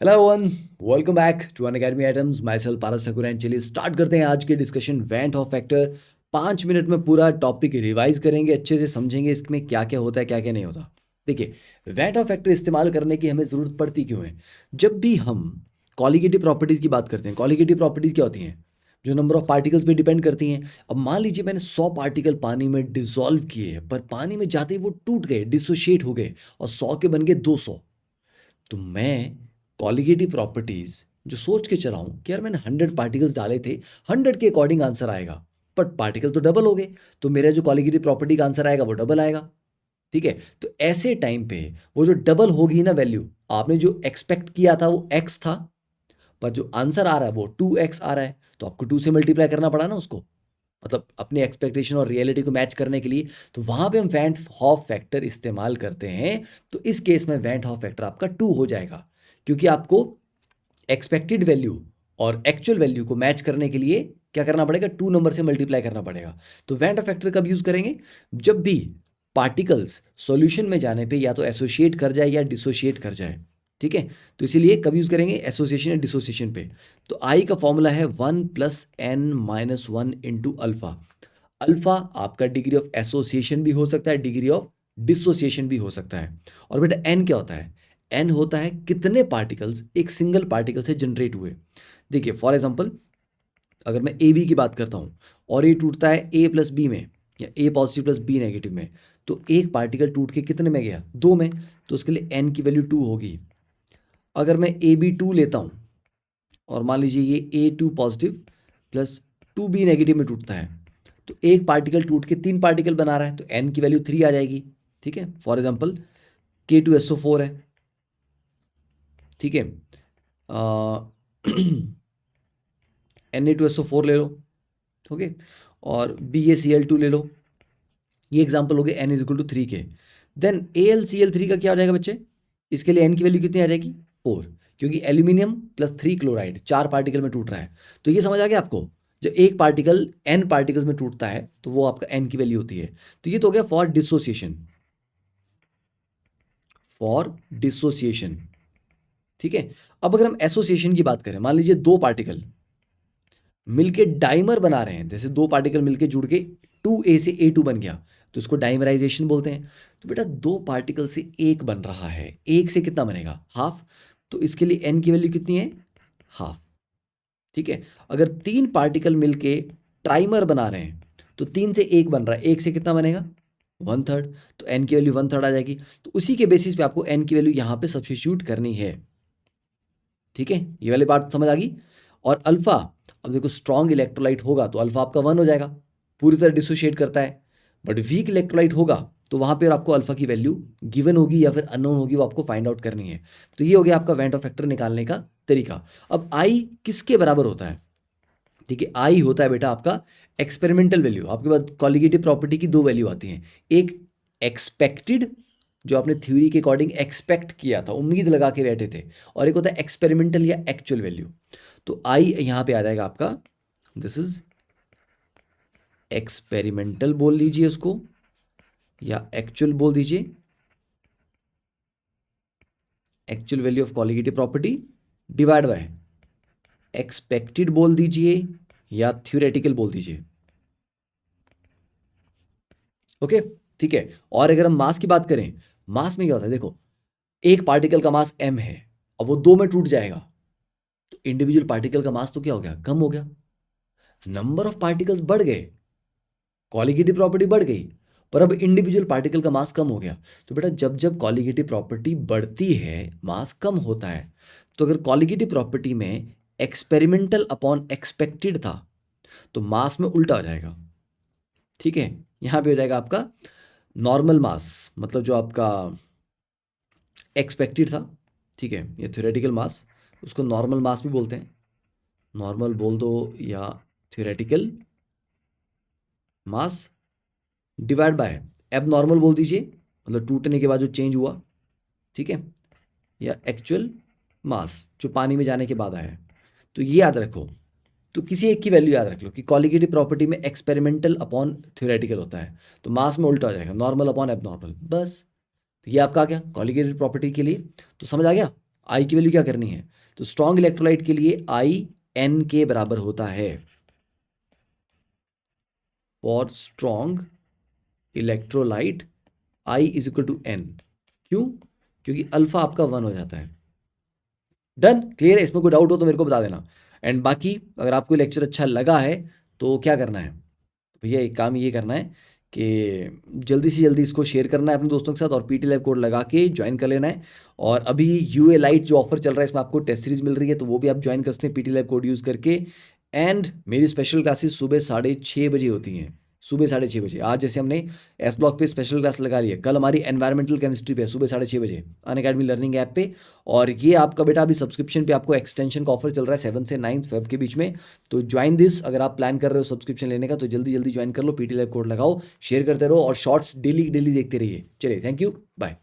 Hello everyone, welcome back to Unacademy items. Myself Paras Thakur and चलिए start करते हैं आज के discussion van't Hoff factor. 5 minute में पूरा टॉपिक रिवाइज करेंगे, अच्छे से समझेंगे इसमें क्या क्या होता है क्या क्या नहीं होता। देखिए, वेंट ऑफ फैक्टर इस्तेमाल करने की हमें ज़रूरत पड़ती क्यों है? जब भी हम कॉलिगेटिव प्रॉपर्टीज़ की बात करते हैं, कॉलिगेटिव प्रॉपर्टीज़ क्या होती हैं? जो नंबर ऑफ पार्टिकल्स पे डिपेंड करती हैं। अब मान लीजिए मैंने 100 पार्टिकल पानी में डिसॉल्व किए, पर पानी में जाते ही वो टूट गए, डिसोशिएट हो गए और 100 के बन गए 200। तो मैं कॉलिगेटिव प्रॉपर्टीज जो सोच के चला हूँ कि यार मैंने 100 पार्टिकल्स डाले थे, 100 के अकॉर्डिंग आंसर आएगा, बट पार्टिकल तो डबल हो गए, तो मेरा जो कॉलिगेटिव प्रॉपर्टी का आंसर आएगा वो डबल आएगा। ठीक है, तो ऐसे टाइम पे वो जो डबल होगी ना वैल्यू, आपने जो एक्सपेक्ट किया था वो एक्स था, पर जो आंसर आ रहा है वो 2x आ रहा है, तो आपको 2 से मल्टीप्लाई करना पड़ा ना उसको, मतलब अपने एक्सपेक्टेशन और रियलिटी को मैच करने के लिए। तो वहां पे हम वेंट हॉफ फैक्टर इस्तेमाल करते हैं। तो इस केस में वेंट हॉफ फैक्टर आपका 2 हो जाएगा, क्योंकि आपको एक्सपेक्टेड वैल्यू और एक्चुअल वैल्यू को मैच करने के लिए क्या करना पड़ेगा? 2 नंबर से मल्टीप्लाई करना पड़ेगा। तो वेंट हॉफ फैक्टर कब यूज करेंगे? जब भी पार्टिकल्स सॉल्यूशन में जाने पे या तो एसोसिएट कर जाए या डिसोशिएट कर जाए। ठीक है, तो इसीलिए कब यूज करेंगे? एसोसिएशन या डिसोसिएशन पे। तो आई का फॉर्मूला है 1+n-1 इंटू अल्फा। अल्फा आपका डिग्री ऑफ एसोसिएशन भी हो सकता है, डिग्री ऑफ डिसोसिएशन भी हो सकता है। और बेटा एन क्या होता है? एन होता है कितने पार्टिकल्स एक सिंगल पार्टिकल से जनरेट हुए। देखिए फॉर एग्जांपल, अगर मैं ए बी की बात करता हूँ और ये टूटता है ए प्लस बी में या ए पॉजिटिव प्लस बी नेगेटिव में, तो एक पार्टिकल टूट के कितने में गया? 2 में। तो उसके लिए एन की वैल्यू 2 होगी। अगर मैं ए बी 2 लेता हूँ और मान लीजिए ये A two positive plus 2b negative में टूटता है, तो एक पार्टिकल टूट के 3 पार्टिकल बना रहा है, तो एन की वैल्यू 3 आ जाएगी। ठीक है, फॉर एग्जांपल K2SO4 है। ठीक है, Na2SO4 ले लो। ओके, और BaCl2 ले लो। ये एग्जांपल हो गए n = 3 के। देन AlCl3 का क्या हो जाएगा बच्चे? इसके लिए n की वैल्यू कितनी आ जाएगी? 4, क्योंकि एल्यूमिनियम प्लस 3 क्लोराइड 4 पार्टिकल में टूट रहा है। तो ये समझ आ गया आपको? जब एक पार्टिकल n पार्टिकल्स में टूटता है तो वो आपका n की वैल्यू होती है। तो ये तो हो गया फॉर डिसोसिएशन, फॉर डिसोसिएशन। ठीक है, अब अगर हम एसोसिएशन की बात करें, मान लीजिए 2 पार्टिकल मिलके डाइमर बना रहे हैं, जैसे 2 पार्टिकल मिलके जुड़ के 2a से A2 बन गया, तो इसको डाइमराइजेशन बोलते हैं। तो बेटा 2 पार्टिकल से एक बन रहा है, एक से कितना बनेगा? हाफ। तो इसके लिए n की वैल्यू कितनी है? हाफ। ठीक है, अगर 3 पार्टिकल मिलके ट्राइमर बना रहे हैं, तो 3 से एक बन रहा है, एक से कितना बनेगा? 1/3। तो n की वैल्यू 1/3 आ जाएगी। तो उसी के बेसिस पे आपको n की वैल्यू यहाँ पे सब्स्टिट्यूट करनी है। ठीक है, ये वाली बात समझ आ गई। और अल्फा, अब देखो स्ट्रॉन्ग इलेक्ट्रोलाइट होगा तो अल्फा आपका 1 हो जाएगा, पूरी तरह डिसोशिएट करता है। बट वीक इलेक्ट्रोलाइट होगा तो वहां पर आपको अल्फा की वैल्यू गिवन होगी या फिर अननोन होगी, वो आपको फाइंड आउट करनी है। तो ये हो गया आपका वेंट ऑफ फैक्टर निकालने का तरीका। अब आई किसके बराबर होता है? देखिए आई होता है बेटा आपका एक्सपेरिमेंटल वैल्यू। आपके पास कॉलिगेटिव प्रॉपर्टी की 2 वैल्यू आती हैं, एक एक्सपेक्टेड, जो आपने थ्योरी के अकॉर्डिंग एक्सपेक्ट किया था, उम्मीद लगा के बैठे थे, और एक होता है एक्सपेरिमेंटल या एक्चुअल वैल्यू। तो आई यहां पे आ जाएगा आपका, दिस इज एक्सपेरिमेंटल बोल लीजिए उसको, या एक्चुअल बोल दीजिए, actual value of colligative property divide by expected बोल दीजिए या थ्योरेटिकल बोल दीजिए। ओके, ठीक है। और अगर हम मास की बात करें, मास में क्या होता है? देखो, एक पार्टिकल का मास m है, अब वो 2 में टूट जाएगा, तो इंडिविजुअल पार्टिकल का मास तो क्या हो गया? कम हो गया। नंबर ऑफ पार्टिकल्स बढ़ गए, कॉलिगेटिव प्रॉपर्टी बढ़ गई, पर अब इंडिविजुअल पार्टिकल का मास कम हो गया। तो बेटा जब जब कॉलिगेटिव प्रॉपर्टी बढ़ती है, मास कम होता है। तो अगर कॉलिगेटिव प्रॉपर्टी में एक्सपेरिमेंटल अपॉन एक्सपेक्टेड था, तो मास में उल्टा हो जाएगा। ठीक है, यहां पे हो जाएगा आपका नॉर्मल मास, मतलब जो आपका एक्सपेक्टेड था। ठीक है, ये थ्योरेटिकल मास, उसको नॉर्मल मास भी बोलते हैं, नॉर्मल बोल दो या थ्योरेटिकल मास, डिवाइड बाय एब नॉर्मल बोल दीजिए, मतलब टूटने के बाद जो चेंज हुआ। ठीक है, या एक्चुअल मास जो पानी में जाने के बाद आया है। तो ये याद रखो, तो किसी एक की वैल्यू याद रख लो कि कॉलिगेटिव प्रॉपर्टी में एक्सपेरिमेंटल अपॉन थ्योरेटिकल होता है, तो मास में उल्टा हो जाएगा, नॉर्मल अपॉन एब नॉर्मल, बस। तो ये आपका आ गया कॉलिगेटिव प्रॉपर्टी के लिए। तो समझ आ गया? आई की वैल्यू क्या करनी है, तो स्ट्रॉन्ग इलेक्ट्रोलाइट के लिए आई एन के बराबर होता है। For strong electrolyte i is equal to n. क्यों? क्योंकि अल्फा आपका 1 हो जाता है। डन, क्लियर है? इसमें कोई डाउट हो तो मेरे को बता देना। एंड बाकी अगर आपको लेक्चर अच्छा लगा है तो क्या करना है भैया, एक काम ये करना है कि जल्दी से जल्दी इसको शेयर करना है अपने दोस्तों के साथ और पीटी लैब कोड लगा के ज्वाइन कर लेना है। और अभी यूए लाइट जो ऑफर चल रहा है इसमें आपको टेस्ट सीरीज मिल रही है, तो वो भी आप ज्वाइन कर सकते हैं पीटी लैब कोड यूज़ करके। एंड मेरी स्पेशल क्लासेस सुबह 6:30 बजे होती हैं, सुबह 6:30 बजे। आज जैसे हमने एस ब्लॉक पे स्पेशल क्लास लगा ली है, कल हमारी एनवायरमेंटल केमिस्ट्री पे है सुबह 6:30 बजे अनअकैडमी लर्निंग ऐप पे। और ये आपका बेटा अभी सब्सक्रिप्शन पे आपको एक्सटेंशन का ऑफर चल रहा है 7 से 9 फेब के बीच में। तो ज्वाइन दिस, अगर आप प्लान कर रहे हो सब्सक्रिप्शन लेने का तो जल्दी जल्दी ज्वाइन कर लो, पीटी लैब कोड लगाओ, शेयर करते रहो और शॉर्ट्स डेली डेली देखते रहिए। चलिए, थैंक यू, बाय।